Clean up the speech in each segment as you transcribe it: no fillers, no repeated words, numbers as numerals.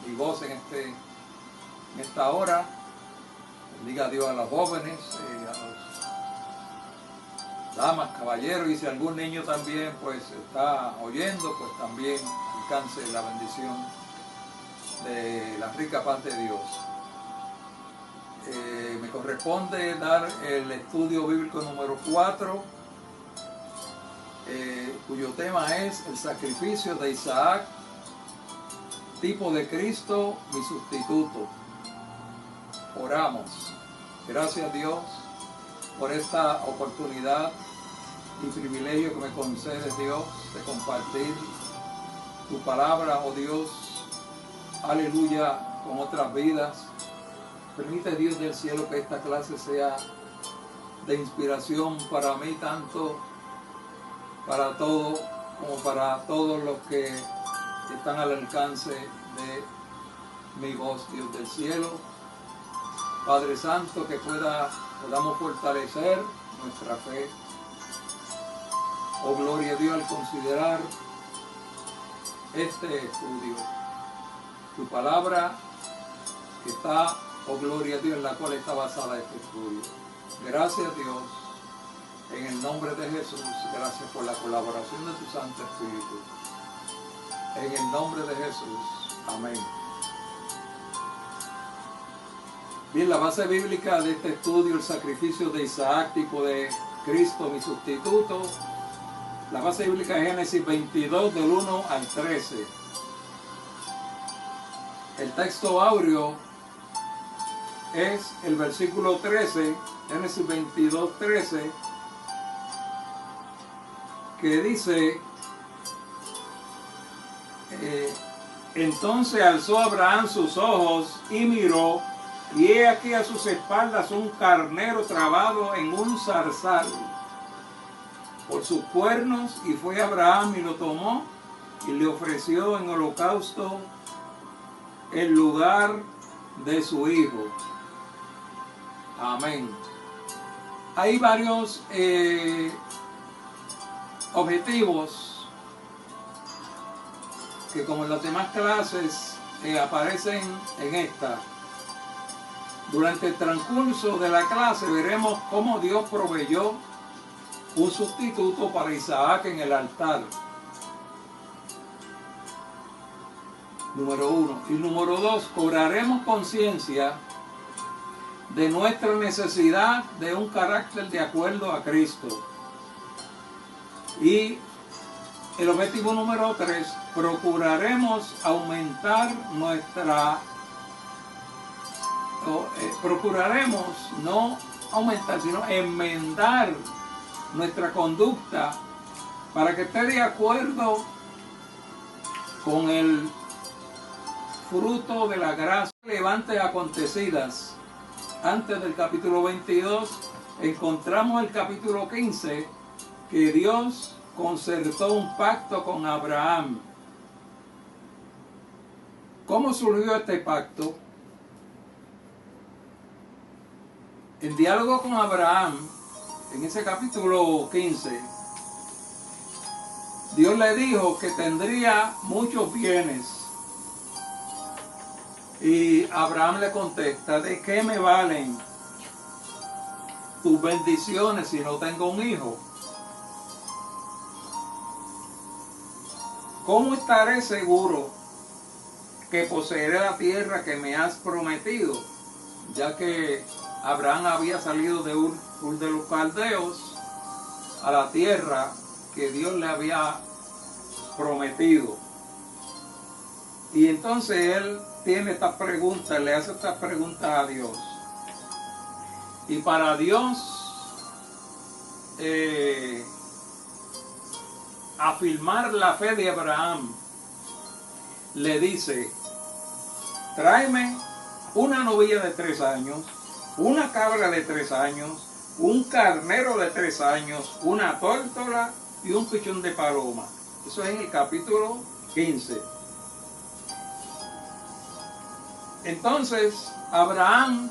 mi voz en esta hora. Bendiga a Dios a los jóvenes, a las damas, caballeros, y si algún niño también pues está oyendo, pues también alcance la bendición de la rica paz de Dios. Me corresponde dar el estudio bíblico número 4, cuyo tema es el sacrificio de Isaac, tipo de Cristo, mi sustituto. Oramos. Gracias a Dios por esta oportunidad y privilegio que me concedes, Dios, de compartir tu palabra, oh Dios, aleluya, con otras vidas. Permite, Dios del cielo, que esta clase sea de inspiración para mí, tanto para todo como para todos los que están al alcance de mi voz, Dios del cielo. Padre Santo, que podamos fortalecer nuestra fe. Oh, gloria a Dios, al considerar este estudio. Tu palabra que está, oh, gloria a Dios, en la cual está basada este estudio. Gracias a Dios, en el nombre de Jesús, gracias por la colaboración de tu Santo Espíritu. En el nombre de Jesús. Amén. Bien, la base bíblica de este estudio, el sacrificio de Isaac, tipo de Cristo, mi sustituto. La base bíblica es Génesis 22, del 1 al 13. El texto áureo es el versículo 13, Génesis 22, 13, que dice: entonces alzó Abraham sus ojos y miró, y he aquí a sus espaldas un carnero trabado en un zarzal por sus cuernos, y fue Abraham y lo tomó y le ofreció en holocausto en lugar de su hijo. Amén. Hay varios objetivos que, como en las demás clases, aparecen en esta. Durante el transcurso de la clase veremos cómo Dios proveyó un sustituto para Isaac en el altar. Número 1. Y número 2, cobraremos conciencia de nuestra necesidad de un carácter de acuerdo a Cristo. Y el objetivo número 3, procuraremos aumentar procuraremos no aumentar, sino enmendar nuestra conducta para que esté de acuerdo con el fruto de la gracia. Relevantes acontecidas. Antes del capítulo 22, encontramos el capítulo 15, que Dios concertó un pacto con Abraham. ¿Cómo surgió este pacto? En diálogo con Abraham, en ese capítulo 15, Dios le dijo que tendría muchos bienes. Y Abraham le contesta: ¿de qué me valen tus bendiciones si no tengo un hijo? ¿Cómo estaré seguro que poseeré la tierra que me has prometido? Ya que Abraham había salido de Ur de los Caldeos a la tierra que Dios le había prometido. Y entonces él tiene esta pregunta, le hace esta pregunta a Dios. Y para Dios afirmar la fe de Abraham, le dice: tráeme una novilla de 3 años, una cabra de 3 años, un carnero de 3 años, una tórtola y un pichón de paloma. Eso es en el capítulo 15. Entonces Abraham,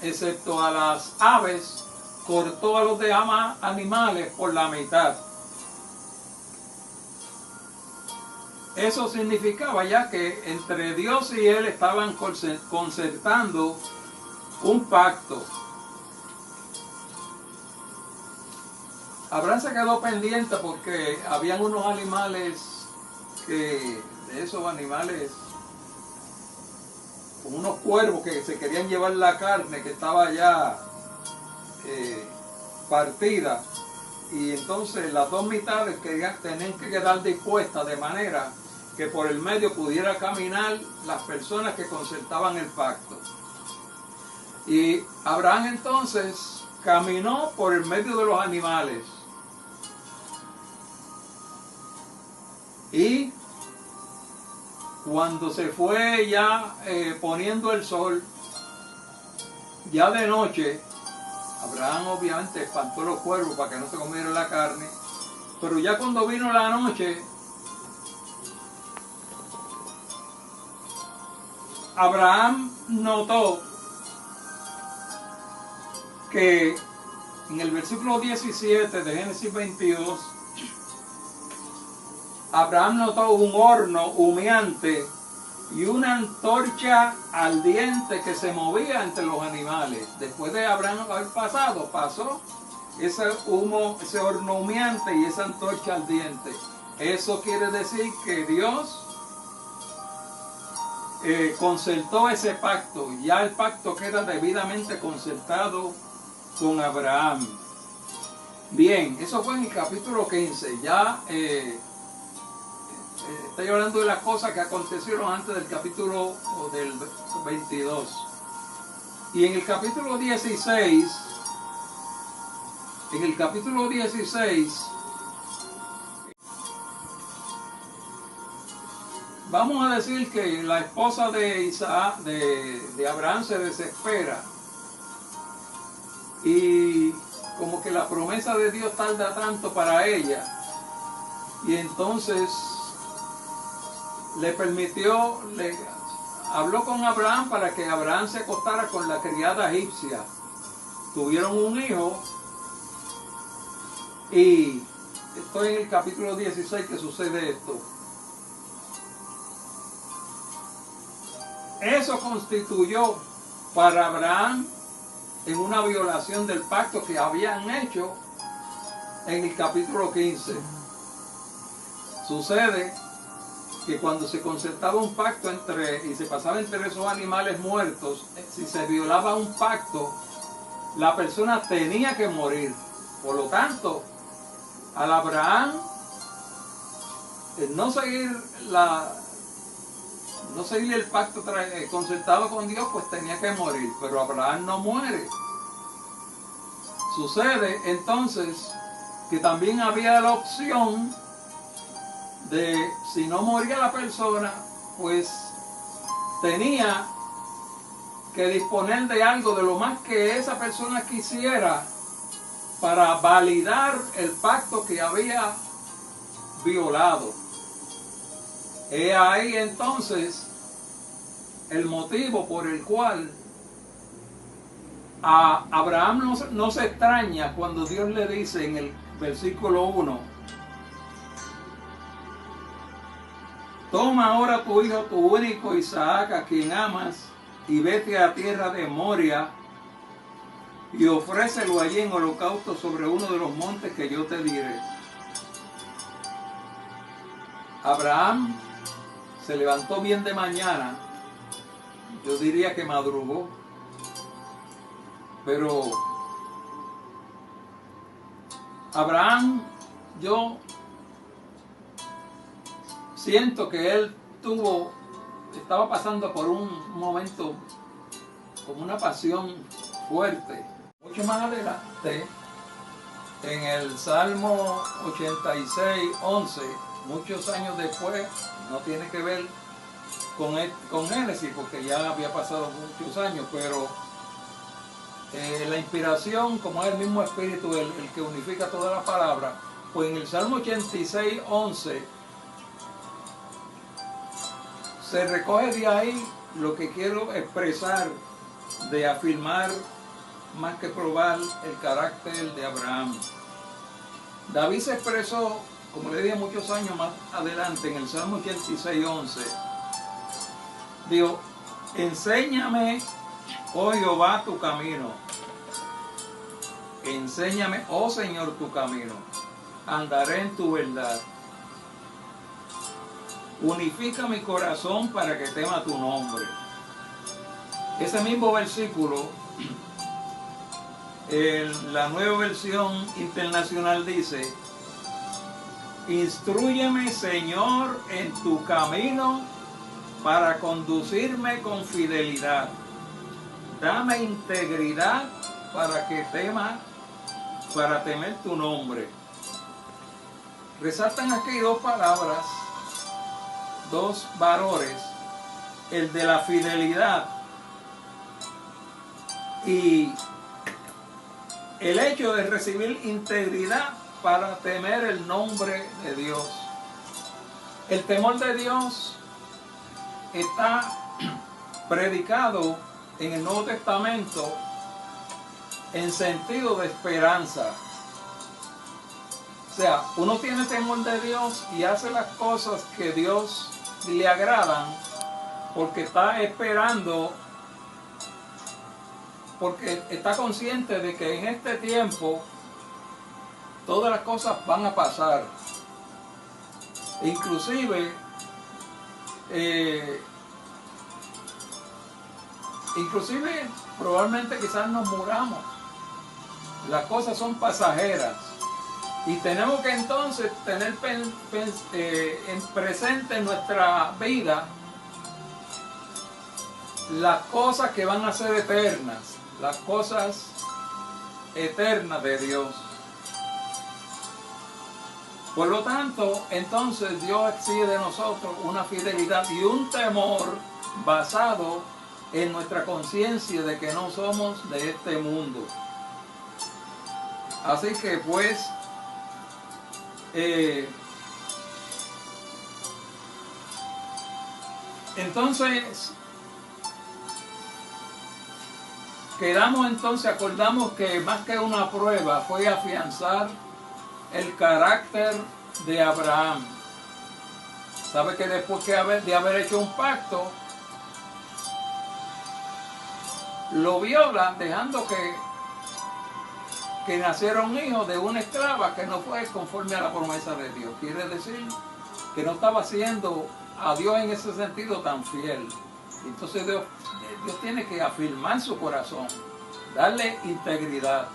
excepto a las aves, cortó a los demás animales por la mitad. eso significaba ya que entre Dios y él estaban concertando un pacto. Abraham se quedó pendiente porque habían unos animales de esos animales, como unos cuervos que se querían llevar la carne que estaba ya partida, y entonces las dos mitades tenían que quedar dispuestas de manera que por el medio pudiera caminar las personas que concertaban el pacto. Y Abraham entonces caminó por el medio de los animales. Y cuando se fue ya poniendo el sol, ya de noche, Abraham obviamente espantó los cuervos para que no se comieran la carne, pero ya cuando vino la noche, Abraham notó que en el versículo 17 de Génesis 22, Abraham notó un horno humeante y una antorcha ardiente que se movía entre los animales. Después de Abraham haber pasó ese humo, ese horno humeante y esa antorcha ardiente. Eso quiere decir que Dios concertó ese pacto. Ya el pacto queda debidamente concertado con Abraham. Bien, eso fue en el capítulo 15. Ya estoy hablando de las cosas que acontecieron antes del capítulo del 22. Y en el capítulo 16, vamos a decir que la esposa de Isaac, de Abraham, se desespera. Y como que la promesa de Dios tarda tanto para ella. Y entonces habló con Abraham para que Abraham se acostara con la criada egipcia. Tuvieron un hijo y estoy en el capítulo 16 que sucede esto. Eso constituyó para Abraham en una violación del pacto que habían hecho en el capítulo 15. Sucede que cuando se concertaba un pacto y se pasaba entre esos animales muertos, si se violaba un pacto, la persona tenía que morir. Por lo tanto, al Abraham no seguir el pacto concertado con Dios, pues tenía que morir. Pero Abraham no muere. Sucede entonces que también había la opción de, si no moría la persona, pues tenía que disponer de algo, de lo más que esa persona quisiera, para validar el pacto que había violado. He ahí entonces el motivo por el cual a Abraham no se extraña cuando Dios le dice en el versículo 1: toma ahora tu hijo, tu único Isaac, a quien amas, y vete a tierra de Moria y ofrécelo allí en holocausto sobre uno de los montes que yo te diré. Abraham se levantó bien de mañana, yo diría que madrugó, pero Abraham, yo siento que él estaba pasando por un momento como una pasión fuerte. Mucho más adelante, en el Salmo 86, 11, muchos años después, no tiene que ver con Génesis, porque ya había pasado muchos años, pero la inspiración, como es el mismo Espíritu el que unifica toda la palabra, pues en el Salmo 86, 11, se recoge de ahí lo que quiero expresar, de afirmar más que probar el carácter de Abraham. David se expresó como le dije muchos años más adelante, en el Salmo 86:11, digo, enséñame, oh Jehová, tu camino. Enséñame, oh Señor, tu camino. Andaré en tu verdad. Unifica mi corazón para que tema tu nombre. Ese mismo versículo, en la Nueva Versión Internacional dice: instrúyeme, Señor, en tu camino para conducirme con fidelidad. Dame integridad para temer tu nombre. Resaltan aquí dos palabras, dos valores, el de la fidelidad y el hecho de recibir integridad para temer el nombre de Dios. El temor de Dios está predicado en el Nuevo Testamento en sentido de esperanza. O sea, uno tiene temor de Dios y hace las cosas que Dios le agradan porque está esperando, porque está consciente de que en este tiempo todas las cosas van a pasar. Inclusive probablemente quizás nos muramos. Las cosas son pasajeras y tenemos que entonces tener en presente en nuestra vida las cosas que van a ser eternas, las cosas eternas de Dios. Por lo tanto, entonces Dios exige de nosotros una fidelidad y un temor basado en nuestra conciencia de que no somos de este mundo. Así que pues, entonces, acordamos que más que una prueba fue afianzar el carácter de Abraham. Sabe que después de haber hecho un pacto, lo violan dejando que nacieron hijos de una esclava que no fue conforme a la promesa de Dios. Quiere decir que no estaba siendo a Dios en ese sentido tan fiel. Entonces Dios tiene que afirmar su corazón, darle integridad,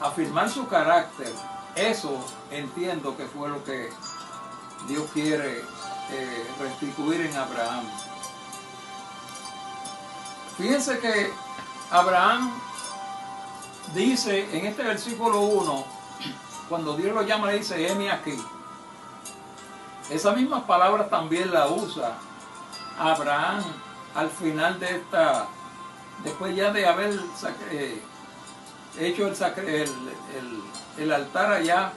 afirmar su carácter. Eso entiendo que fue lo que Dios quiere restituir en Abraham. Fíjense que Abraham dice en este versículo 1, cuando Dios lo llama, le dice: heme aquí. Esas mismas palabras también la usa Abraham al final de esta, después ya de haber hecho el altar allá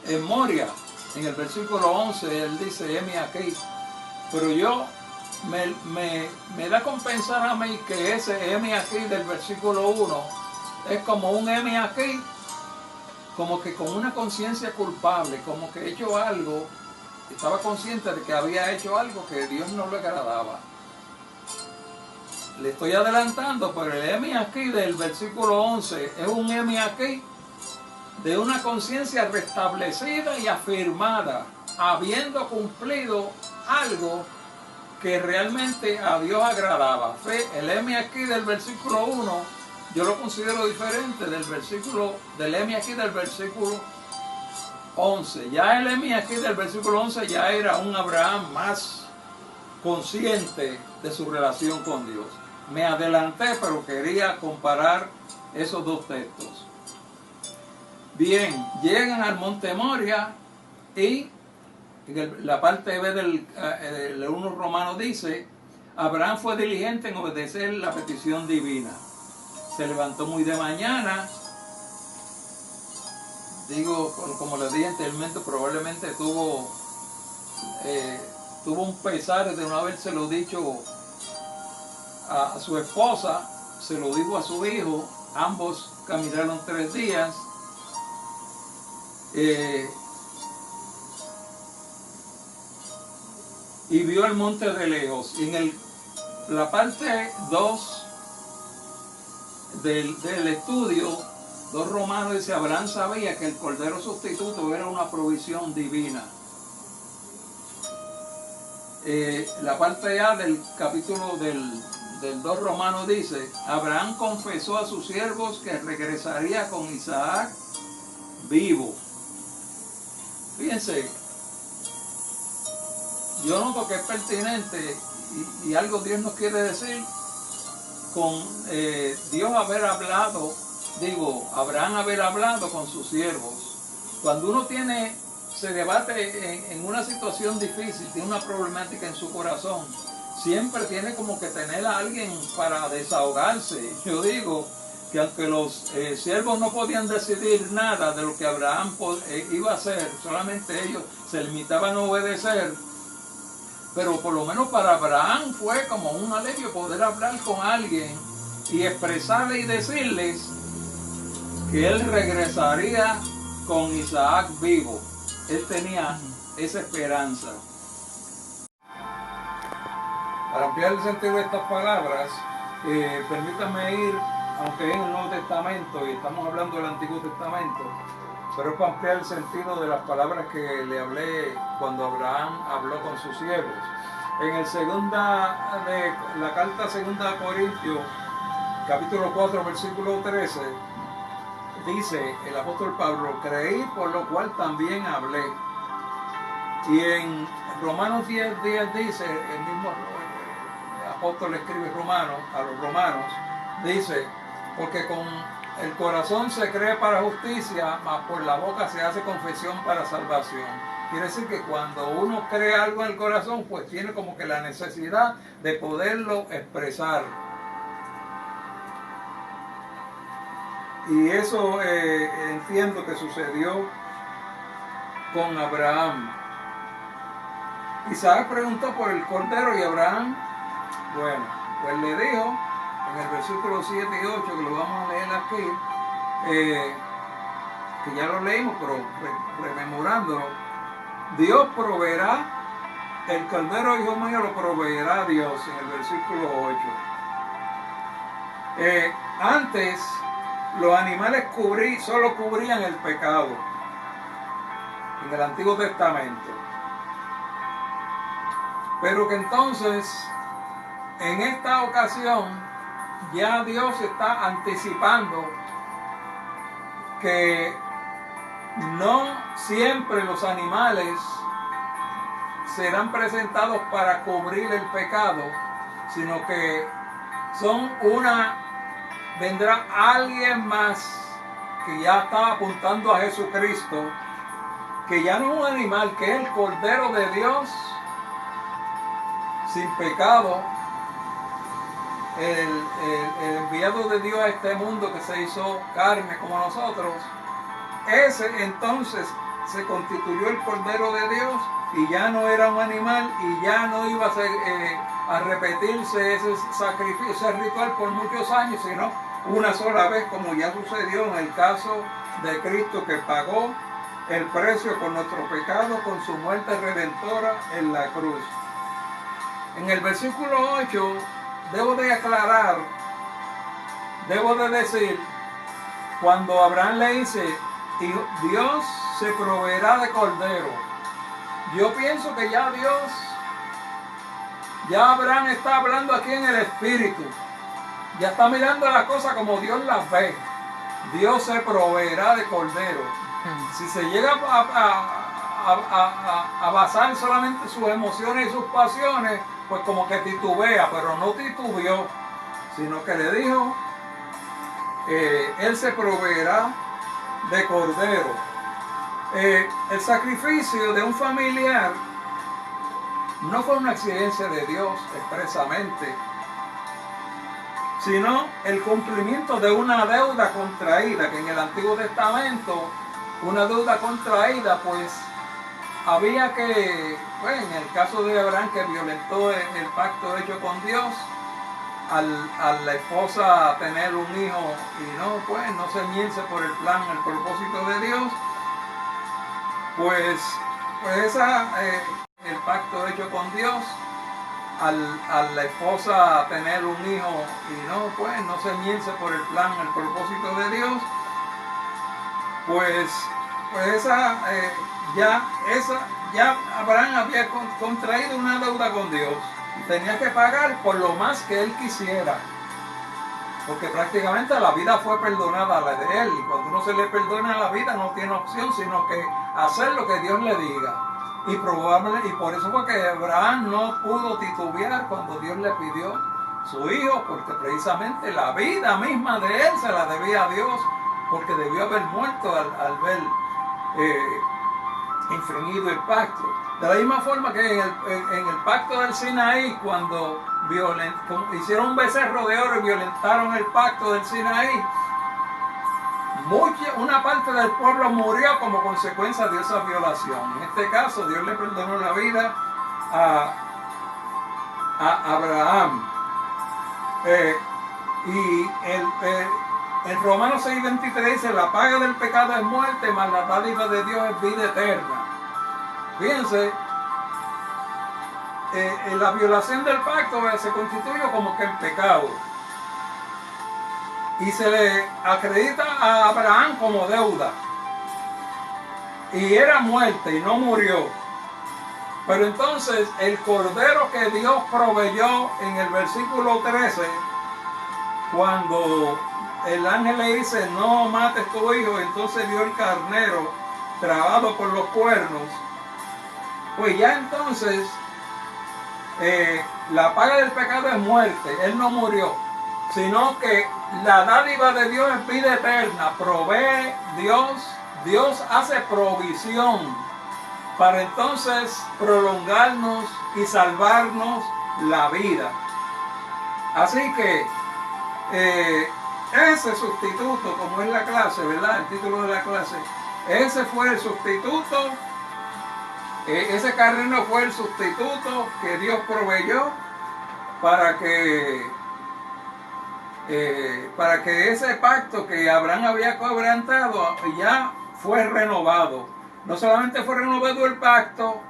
en Moria. En el versículo 11 él dice: heme aquí. Pero yo me da con pensar a mí que ese heme aquí del versículo 1 es como un heme aquí, como que con una conciencia culpable, como que he hecho algo, estaba consciente de que había hecho algo que a Dios no le agradaba. Le estoy adelantando, pero el heme aquí del versículo 11 es un heme aquí de una conciencia restablecida y afirmada, habiendo cumplido algo que realmente a Dios agradaba. El heme aquí del versículo 1 yo lo considero diferente del heme aquí del versículo 11. Ya el heme aquí del versículo 11 ya era un Abraham más consciente de su relación con Dios. Me adelanté, pero quería comparar esos dos textos. Bien, llegan al monte Moria y en la parte B del 1 Romano dice: Abraham fue diligente en obedecer la petición divina. Se levantó muy de mañana. Digo, como les dije anteriormente, probablemente tuvo un pesar de no habérselo dicho a su esposa, se lo dijo a su hijo. Ambos caminaron 3 días. y vio el monte de lejos. Y en la parte 2 del estudio, 2 Romanos dice, Abraham sabía que el Cordero Sustituto era una provisión divina. La parte A del capítulo del 2 Romanos dice, Abraham confesó a sus siervos que regresaría con Isaac vivo. Fíjense, yo noto que es pertinente y algo Dios nos quiere decir con Dios haber hablado, Abraham haber hablado con sus siervos. Cuando uno se debate en una situación difícil, tiene una problemática en su corazón, siempre tiene como que tener a alguien para desahogarse. Yo digo que aunque los siervos no podían decidir nada de lo que Abraham iba a hacer, solamente ellos se limitaban a obedecer, pero por lo menos para Abraham fue como un alivio poder hablar con alguien y expresarle y decirles que él regresaría con Isaac vivo. Él tenía esa esperanza. Para ampliar el sentido de estas palabras, permítanme ir, aunque es en el Nuevo Testamento y estamos hablando del Antiguo Testamento, pero es para ampliar el sentido de las palabras que le hablé cuando Abraham habló con sus siervos. En la carta segunda a Corintios, capítulo 4, versículo 13, dice el apóstol Pablo, creí por lo cual también hablé. Y en Romanos 10:10 dice, el mismo apóstol escribe a los romanos, dice, porque con el corazón se cree para justicia, mas por la boca se hace confesión para salvación. Quiere decir que cuando uno cree algo en el corazón, pues tiene como que la necesidad de poderlo expresar. Y eso entiendo que sucedió con Abraham. Isaac preguntó por el cordero y Abraham, bueno, pues le dijo en el versículo 7 y 8, que lo vamos a leer aquí, que ya lo leímos, pero rememorándolo, Dios proveerá, el cordero hijo mío lo proveerá Dios, en el versículo 8. Antes los animales solo cubrían el pecado en el Antiguo Testamento, pero que entonces en esta ocasión ya Dios está anticipando que no siempre los animales serán presentados para cubrir el pecado, sino que vendrá alguien más que ya está apuntando a Jesucristo, que ya no es un animal, que es el Cordero de Dios sin pecado, el enviado de Dios a este mundo que se hizo carne como nosotros. Ese entonces se constituyó el Cordero de Dios y ya no era un animal y ya no iba a repetirse ese sacrificio, ese ritual por muchos años, sino una sola vez, como ya sucedió en el caso de Cristo, que pagó el precio por nuestro pecado con su muerte redentora en la cruz. En el versículo 8 debo de aclarar, debo de decir, cuando Abraham le dice, Dios se proveerá de cordero, yo pienso que ya Abraham está hablando aquí en el Espíritu, ya está mirando las cosas como Dios las ve. Dios se proveerá de cordero. Si se llega a basar solamente en sus emociones y sus pasiones, pues como que titubea, pero no titubeó, sino que le dijo, Él se proveerá de cordero. El sacrificio de un familiar no fue una exigencia de Dios expresamente, sino el cumplimiento de una deuda contraída, que en el Antiguo Testamento, una deuda contraída, pues había que, pues, en el caso de Abraham, que violentó el pacto hecho con Dios, a la esposa tener un hijo y no ceñirse por el plan, el propósito de Dios, pues el pacto hecho con Dios, a la esposa tener un hijo y no ceñirse por el plan, el propósito de Dios, pues ya Abraham había contraído una deuda con Dios y tenía que pagar por lo más que él quisiera, porque prácticamente la vida fue perdonada a la de él, y cuando uno se le perdona la vida no tiene opción sino que hacer lo que Dios le diga. Y por eso fue que Abraham no pudo titubear cuando Dios le pidió su hijo, porque precisamente la vida misma de él se la debía a Dios, porque debió haber muerto al ver infringido el pacto. De la misma forma que en el pacto del Sinaí, cuando hicieron un becerro de oro y violentaron el pacto del Sinaí, una parte del pueblo murió como consecuencia de esa violación. En este caso, Dios le perdonó la vida a Abraham. En Romanos 6:23 dice: la paga del pecado es muerte, mas la dádiva de Dios es vida eterna. Fíjense, la violación del pacto se constituye como que en pecado. Y se le acredita a Abraham como deuda. Y era muerte y no murió. Pero entonces el cordero que Dios proveyó en el versículo 13, cuando el ángel le dice: no mates tu hijo, entonces dio el carnero trabado por los cuernos. Pues ya entonces la paga del pecado es muerte. Él no murió, sino que la dádiva de Dios es vida eterna. Provee Dios hace provisión para entonces prolongarnos y salvarnos la vida. Así que ese sustituto, como es la clase, ¿verdad? El título de la clase, ese fue el sustituto. Ese carnero fue el sustituto que Dios proveyó para que ese pacto que Abraham había quebrantado ya fue renovado. No solamente fue renovado el pacto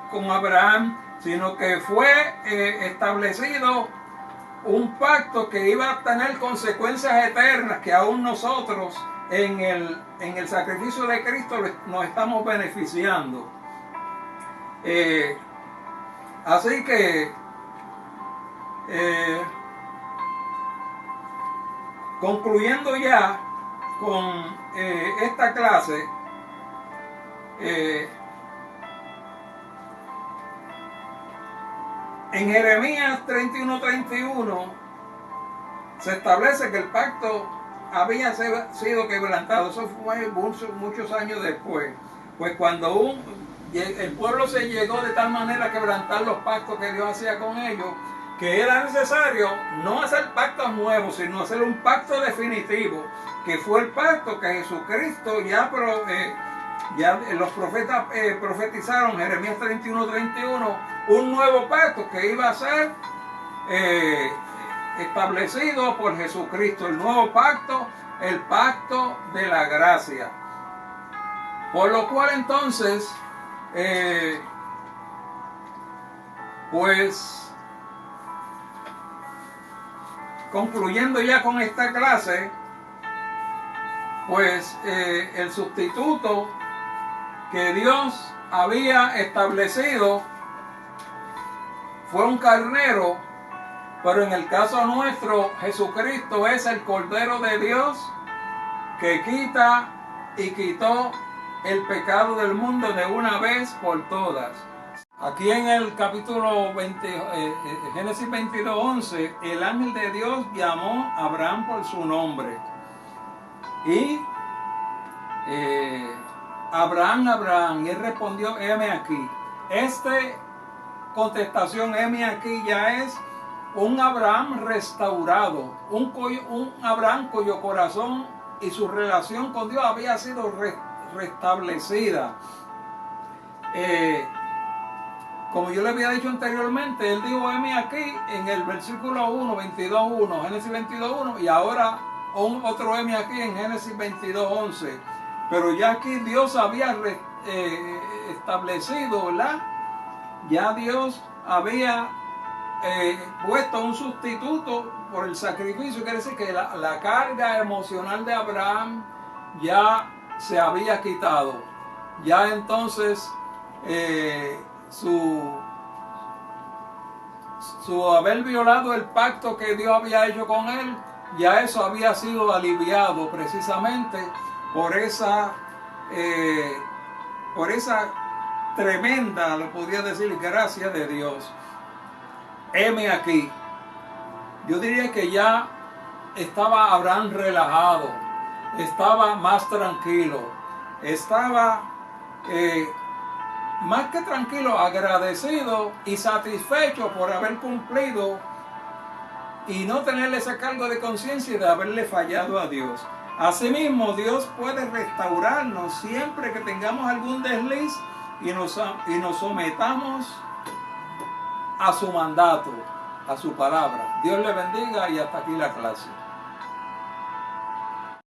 con Abraham, sino que fue establecido un pacto que iba a tener consecuencias eternas, que aún nosotros en el sacrificio de Cristo nos estamos beneficiando. Así que concluyendo ya con esta clase, en Jeremías 31:31 se establece que el pacto había sido quebrantado. Eso fue muchos años después. Pues cuando el pueblo se llegó de tal manera a quebrantar los pactos que Dios hacía con ellos, que era necesario no hacer pactos nuevos, sino hacer un pacto definitivo, que fue el pacto que Jesucristo ya los profetas profetizaron, Jeremías 31:31, un nuevo pacto que iba a ser establecido por Jesucristo, el nuevo pacto, el pacto de la gracia. Por lo cual entonces, pues, concluyendo ya con esta clase, pues el sustituto que Dios había establecido fue un carnero, pero en el caso nuestro, Jesucristo es el Cordero de Dios que quita y quitó el pecado del mundo de una vez por todas. Aquí en el capítulo Génesis 22:11, el ángel de Dios llamó a Abraham por su nombre. Y Abraham, y él respondió: heme aquí. Contestación, heme aquí, ya es un Abraham restaurado, un Abraham cuyo corazón y su relación con Dios había sido restablecida. Como yo le había dicho anteriormente, él dijo heme aquí en el versículo 1, 22:1, Génesis 22:1, y ahora otro heme aquí en Génesis 22:11. Pero ya aquí Dios había establecido, ¿verdad?, Ya Dios había puesto un sustituto por el sacrificio. Quiere decir que la carga emocional de Abraham ya se había quitado. Ya entonces su haber violado el pacto que Dios había hecho con él, ya eso había sido aliviado precisamente por esa tremenda, lo podría decir, gracia de Dios. Heme aquí. Yo diría que ya estaba Abraham relajado, estaba más tranquilo, estaba más que tranquilo, agradecido y satisfecho por haber cumplido y no tener ese cargo de conciencia de haberle fallado a Dios. Asimismo, Dios puede restaurarnos siempre que tengamos algún desliz y nos sometamos a su mandato, a su palabra. Dios le bendiga y hasta aquí la clase.